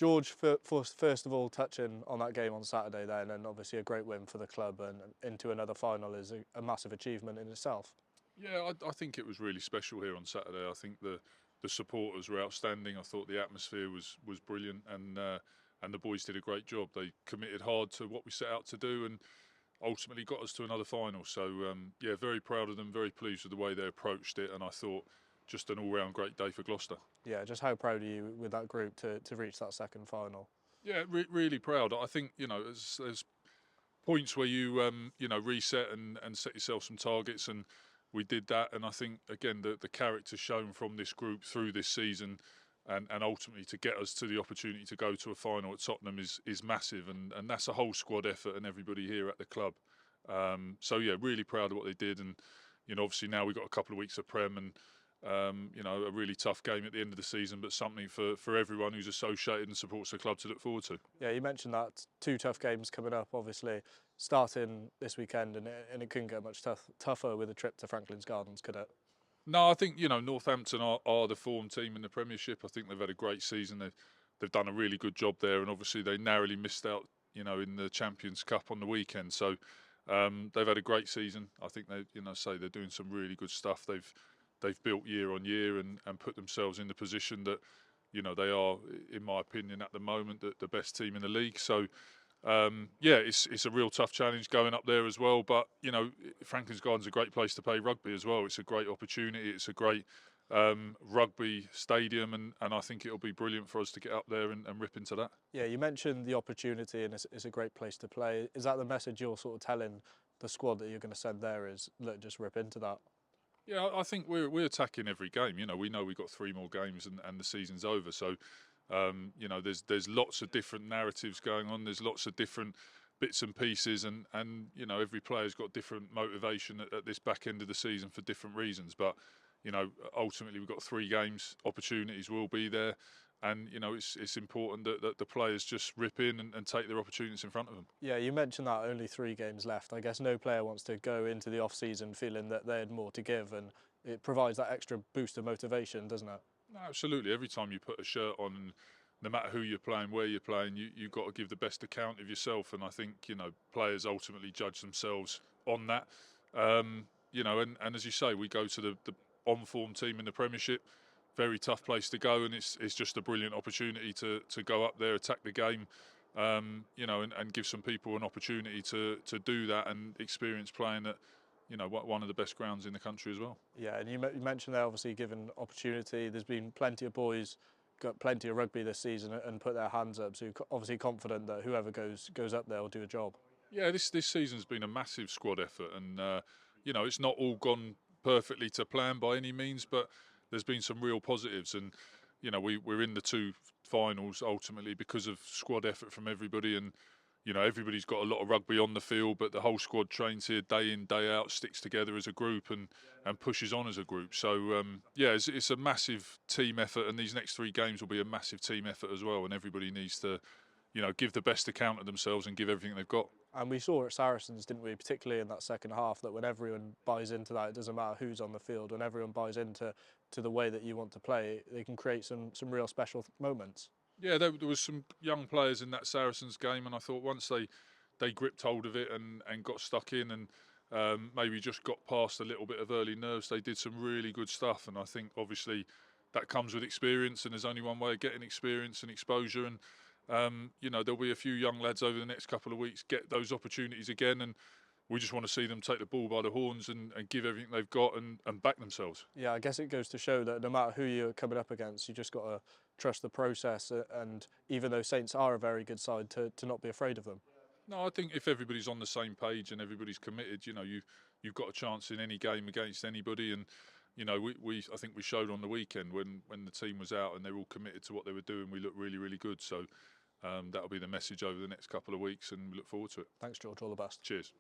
George, first of all, touching on that game on Saturday then, and obviously a great win for the club and into another final is a massive achievement in itself. Yeah, I think it was really special here on Saturday. I think the supporters were outstanding. I thought the atmosphere was brilliant, and the boys did a great job. They committed hard to what we set out to do, and ultimately got us to another final. So yeah, very proud of them. Very pleased with the way they approached it, and I thought just an all-round great day for Gloucester. Yeah, just how proud are you with that group to reach that second final? Yeah, really proud. I think there's points where you reset and set yourself some targets, and we did that. And I think again the character shown from this group through this season, and ultimately to get us to the opportunity to go to a final at Tottenham is massive, and that's a whole squad effort and everybody here at the club. So yeah, really proud of what they did, and obviously now we've got a couple of weeks of Prem and. A really tough game at the end of the season, but something for everyone who's associated and supports the club to look forward to. Yeah, you mentioned that two tough games coming up, obviously starting this weekend, and it couldn't get much tougher with a trip to Franklin's Gardens, could it? No, I think Northampton are the form team in the Premiership. I think they've had a great season. They've done a really good job there, and obviously they narrowly missed out, in the Champions Cup on the weekend. So they've had a great season. I think they're doing some really good stuff. They've built year on year and put themselves in the position that they are, in my opinion, at the moment the best team in the league. So yeah, it's a real tough challenge going up there as well. But Franklin's Garden's a great place to play rugby as well. It's a great opportunity. It's a great rugby stadium, and I think it'll be brilliant for us to get up there and rip into that. Yeah, you mentioned the opportunity, and it's a great place to play. Is that the message you're sort of telling the squad that you're going to send there? Is look, just rip into that? Yeah, I think we're attacking every game. We know we've got 3 more games and the season's over. So there's lots of different narratives going on. There's lots of different bits and pieces, and every player's got different motivation at this back end of the season for different reasons. But ultimately we've got 3 games. Opportunities will be there, and it's important that the players just rip in and take their opportunities in front of them. Yeah, you mentioned that only 3 games left. I guess no player wants to go into the off season feeling that they had more to give, and it provides that extra boost of motivation, doesn't it? No, absolutely. Every time you put a shirt on, no matter who you're playing, where you're playing, you've got to give the best account of yourself. And I think players ultimately judge themselves on that. And as you say, we go to the on-form team in the Premiership. Very tough place to go, and it's just a brilliant opportunity to go up there, attack the game, and give some people an opportunity to do that and experience playing at one of the best grounds in the country as well. Yeah, and you mentioned they're obviously given opportunity. There's been plenty of boys got plenty of rugby this season and put their hands up. So you're obviously confident that whoever goes up there will do a job. Yeah, this season's been a massive squad effort, and it's not all gone perfectly to plan by any means, but there's been some real positives, and we're in the 2 finals ultimately because of squad effort from everybody, and everybody's got a lot of rugby on the field, but the whole squad trains here day in day out, sticks together as a group, and pushes on as a group. So yeah, it's a massive team effort, and these next 3 games will be a massive team effort as well, and everybody needs to give the best account of themselves and give everything they've got. And we saw at Saracens, didn't we, particularly in that second half, that when everyone buys into that, it doesn't matter who's on the field. When everyone buys into the way that you want to play, they can create some real special moments. Yeah, there was some young players in that Saracens game, and I thought once they gripped hold of it and got stuck in and maybe just got past a little bit of early nerves, they did some really good stuff. And I think obviously that comes with experience, and there's only one way of getting experience and exposure. And there'll be a few young lads over the next couple of weeks get those opportunities again, and we just want to see them take the ball by the horns and give everything they've got and back themselves. Yeah, I guess it goes to show that no matter who you're coming up against, you just got to trust the process. And even though Saints are a very good side, to not be afraid of them. No, I think if everybody's on the same page and everybody's committed, you've got a chance in any game against anybody. And I think we showed on the weekend when the team was out and they were all committed to what they were doing. We looked really, really good. So that'll be the message over the next couple of weeks, and we look forward to it. Thanks, George. All the best. Cheers.